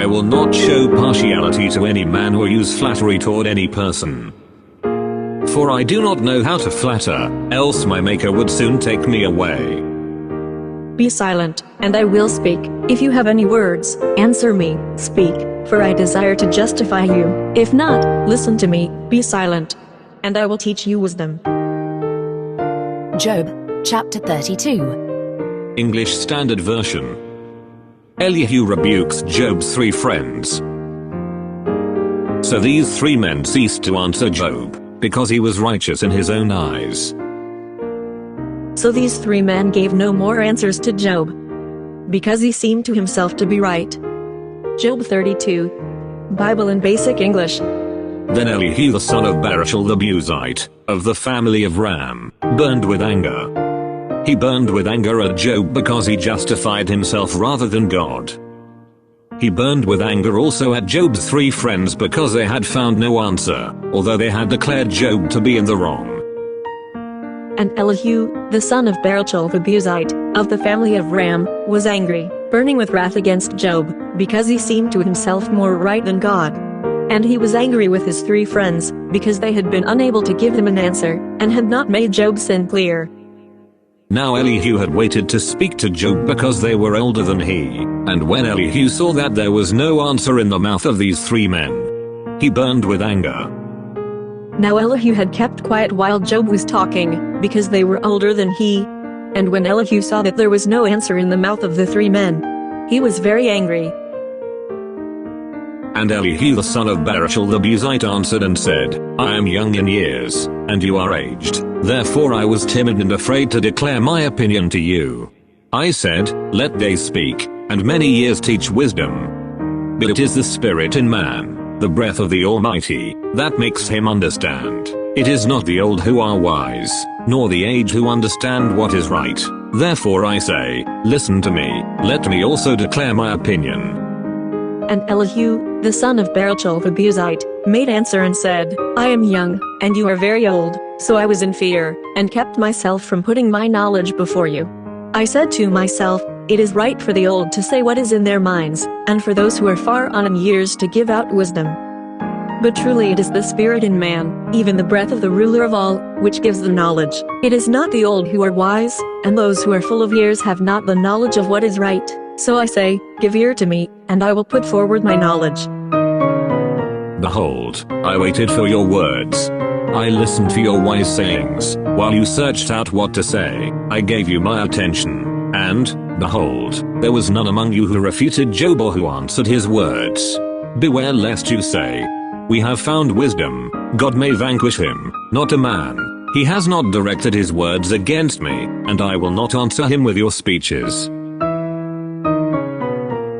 I will not show partiality to any man or use flattery toward any person. For I do not know how to flatter, else my Maker would soon take me away. Be silent, and I will speak. If you have any words, answer me, speak, for I desire to justify you. If not, listen to me, be silent, and I will teach you wisdom. Job, chapter 32. English Standard Version. Elihu rebukes Job's 3 friends. So these 3 men ceased to answer Job, because he was righteous in his own eyes. So these 3 men gave no more answers to Job, because he seemed to himself to be right. Job 32. Bible in Basic English. Then Elihu the son of Barachel the Buzite, of the family of Ram, burned with anger. He burned with anger at Job because he justified himself rather than God. He burned with anger also at Job's 3 friends because they had found no answer, although they had declared Job to be in the wrong. And Elihu, the son of Barachel the Buzite, of the family of Ram, was angry, burning with wrath against Job, because he seemed to himself more right than God. And he was angry with his 3 friends, because they had been unable to give him an answer, and had not made Job's sin clear. Now Elihu had waited to speak to Job because they were older than he, and when Elihu saw that there was no answer in the mouth of these 3 men, he burned with anger. Now Elihu had kept quiet while Job was talking, because they were older than he. And when Elihu saw that there was no answer in the mouth of the 3 men, he was very angry. And Elihu the son of Barachel the Buzite answered and said, I am young in years, and you are aged, therefore I was timid and afraid to declare my opinion to you. I said, let days speak, and many years teach wisdom. But it is the spirit in man, the breath of the Almighty, that makes him understand. It is not the old who are wise, nor the aged who understand what is right. Therefore I say, listen to me, let me also declare my opinion. And Elihu, the son of Barachel the Buzite, made answer and said, I am young, and you are very old, so I was in fear, and kept myself from putting my knowledge before you. I said to myself, it is right for the old to say what is in their minds, and for those who are far on in years to give out wisdom. But truly it is the spirit in man, even the breath of the ruler of all, which gives the knowledge. It is not the old who are wise, and those who are full of years have not the knowledge of what is right. So I say, give ear to me, and I will put forward my knowledge. Behold, I waited for your words. I listened for your wise sayings. While you searched out what to say, I gave you my attention. And, behold, there was none among you who refuted Job or who answered his words. Beware lest you say, we have found wisdom, God may vanquish him, not a man. He has not directed his words against me, and I will not answer him with your speeches.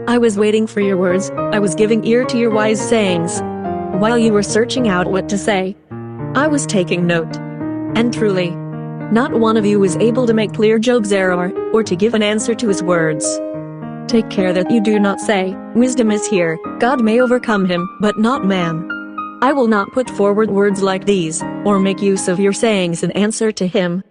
I was waiting for your words, I was giving ear to your wise sayings. While you were searching out what to say, I was taking note. And truly, not one of you was able to make clear Job's error, or to give an answer to his words. Take care that you do not say, wisdom is here, God may overcome him, but not man. I will not put forward words like these, or make use of your sayings in answer to him.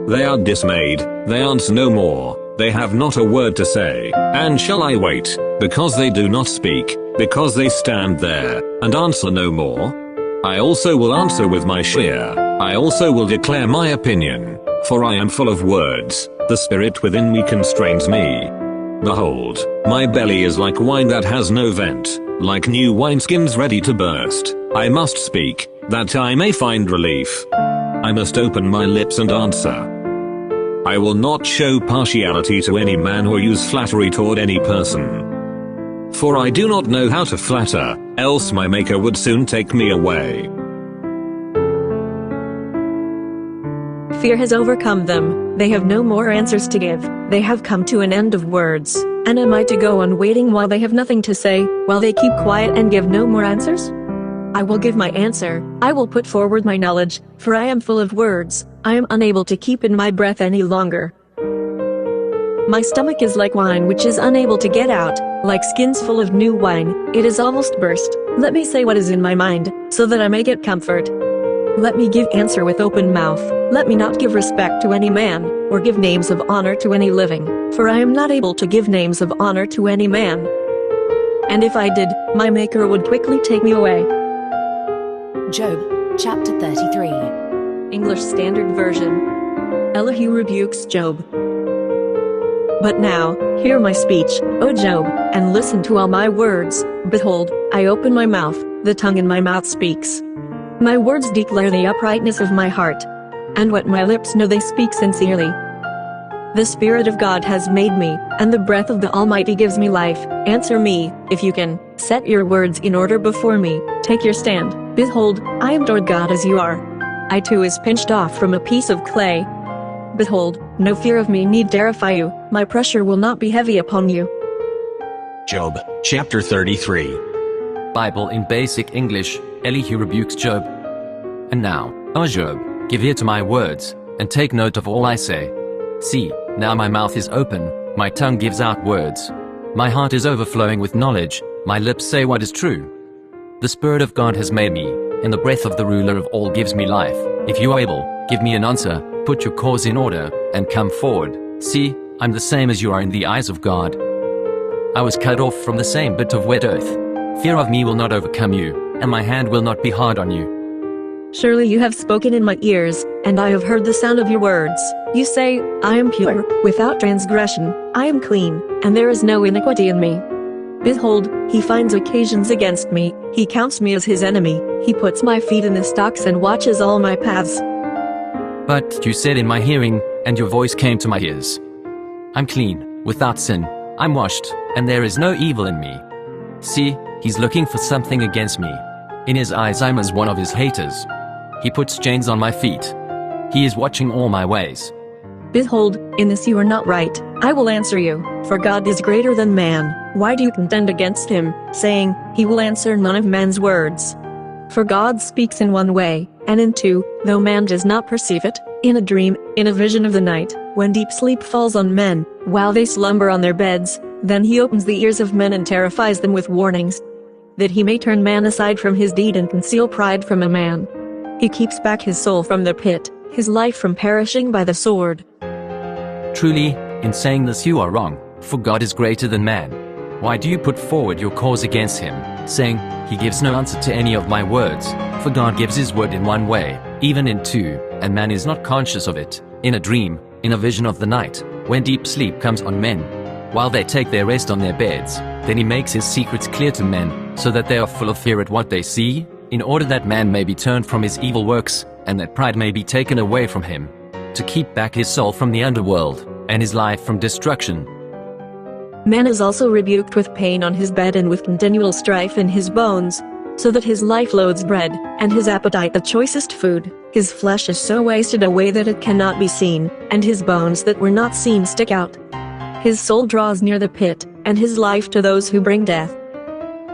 They are dismayed, they answer no more. They have not a word to say, and shall I wait, because they do not speak, because they stand there, and answer no more? I also will answer with my share, I also will declare my opinion, for I am full of words, the spirit within me constrains me. Behold, my belly is like wine that has no vent, like new wineskins ready to burst. I must speak, that I may find relief. I must open my lips and answer. I will not show partiality to any man or use flattery toward any person. For I do not know how to flatter, else my Maker would soon take me away. Fear has overcome them, they have no more answers to give, they have come to an end of words. And am I to go on waiting while they have nothing to say, while they keep quiet and give no more answers? I will give my answer, I will put forward my knowledge, for I am full of words, I am unable to keep in my breath any longer. My stomach is like wine which is unable to get out, like skins full of new wine, it is almost burst. Let me say what is in my mind, so that I may get comfort. Let me give answer with open mouth, let me not give respect to any man, or give names of honor to any living, for I am not able to give names of honor to any man. and if I did, my Maker would quickly take me away. Job, chapter 33. English Standard Version. Elihu rebukes Job. But now, hear my speech, O Job, and listen to all my words. Behold, I open my mouth, the tongue in my mouth speaks. My words declare the uprightness of my heart, and what my lips know they speak sincerely. The Spirit of God has made me, and the breath of the Almighty gives me life. Answer me, if you can. Set your words in order before me. Take your stand. Behold, I am Lord God as you are. I too is pinched off from a piece of clay. Behold, no fear of me need terrify you. My pressure will not be heavy upon you. Job, chapter 33. Bible in Basic English, Elihu rebukes Job. And now, O Job, give ear to my words, and take note of all I say. See, now my mouth is open, my tongue gives out words. My heart is overflowing with knowledge, my lips say what is true. The Spirit of God has made me, and the breath of the ruler of all gives me life. If you are able, give me an answer, put your cause in order, and come forward. See, I'm the same as you are in the eyes of God. I was cut off from the same bit of wet earth. Fear of me will not overcome you, and my hand will not be hard on you. Surely you have spoken in my ears, and I have heard the sound of your words. You say, I am pure, without transgression, I am clean, and there is no iniquity in me. Behold, he finds occasions against me, he counts me as his enemy, he puts my feet in the stocks and watches all my paths. But you said in my hearing, and your voice came to my ears. I'm clean, without sin, I'm washed, and there is no evil in me. See, he's looking for something against me. In his eyes I'm as one of his haters. He puts chains on my feet. He is watching all my ways. Behold, in this you are not right. I will answer you, for God is greater than man. Why do you contend against him, saying, he will answer none of man's words? For God speaks in one way, and in two, though man does not perceive it, in a dream, in a vision of the night, when deep sleep falls on men, while they slumber on their beds, then he opens the ears of men and terrifies them with warnings, that he may turn man aside from his deed and conceal pride from a man. He keeps back his soul from the pit, his life from perishing by the sword. Truly, in saying this you are wrong, for God is greater than man. Why do you put forward your cause against him, saying, he gives no answer to any of my words? For God gives his word in one way, even in two, and man is not conscious of it, in a dream, in a vision of the night, when deep sleep comes on men, while they take their rest on their beds. Then he makes his secrets clear to men, so that they are full of fear at what they see, in order that man may be turned from his evil works, and that pride may be taken away from him, to keep back his soul from the underworld, and his life from destruction. Man is also rebuked with pain on his bed and with continual strife in his bones, so that his life loathes bread, and his appetite the choicest food. His flesh is so wasted away that it cannot be seen, and his bones that were not seen stick out. His soul draws near the pit, and his life to those who bring death.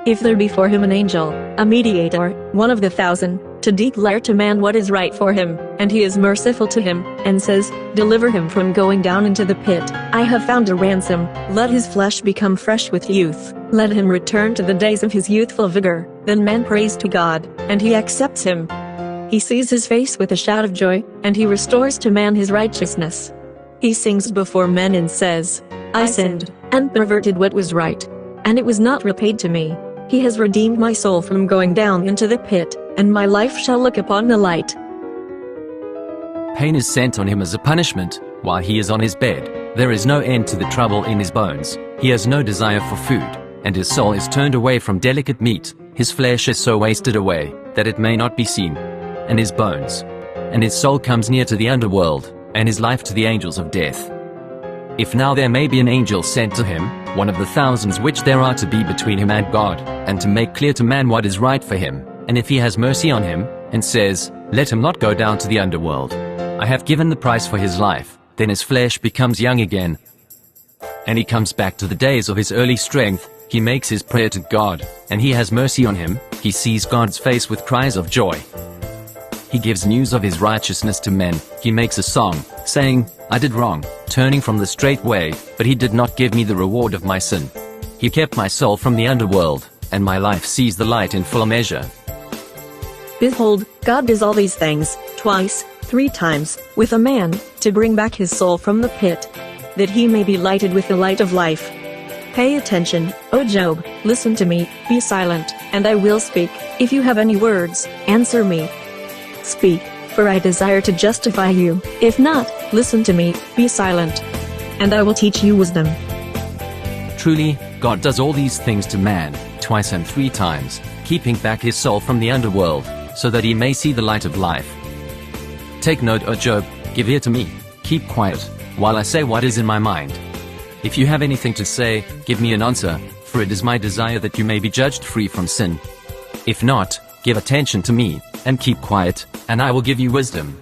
If there be for him an angel, a mediator, one of the 1,000, to declare to man what is right for him, and he is merciful to him, and says, deliver him from going down into the pit, I have found a ransom, let his flesh become fresh with youth, let him return to the days of his youthful vigor, then man prays to God, and he accepts him. He sees his face with a shout of joy, and he restores to man his righteousness. He sings before men and says, I sinned, and perverted what was right, and it was not repaid to me. He has redeemed my soul from going down into the pit, and my life shall look upon the light. Pain is sent on him as a punishment, while he is on his bed. There is no end to the trouble in his bones. He has no desire for food, and his soul is turned away from delicate meat. His flesh is so wasted away, that it may not be seen, and his bones. And his soul comes near to the underworld, and his life to the angels of death. If now there may be an angel sent to him, one of the thousands which there are to be between him and God, and to make clear to man what is right for him, and if he has mercy on him, and says, let him not go down to the underworld, I have given the price for his life, then his flesh becomes young again, and he comes back to the days of his early strength, he makes his prayer to God, and he has mercy on him, he sees God's face with cries of joy. He gives news of his righteousness to men, he makes a song, saying, I did wrong, turning from the straight way, but he did not give me the reward of my sin. He kept my soul from the underworld, and my life sees the light in full measure. Behold, God does all these things, twice, 3 times, with a man, to bring back his soul from the pit, that he may be lighted with the light of life. Pay attention, O Job, listen to me, be silent, and I will speak. If you have any words, answer me. Speak, for I desire to justify you. If not, listen to me, be silent, and I will teach you wisdom. Truly, God does all these things to man, twice and 3 times, keeping back his soul from the underworld, so that he may see the light of life. Take note, O Job, give ear to me, keep quiet, while I say what is in my mind. If you have anything to say, give me an answer, for it is my desire that you may be judged free from sin. If not, give attention to me, and keep quiet, and I will give you wisdom.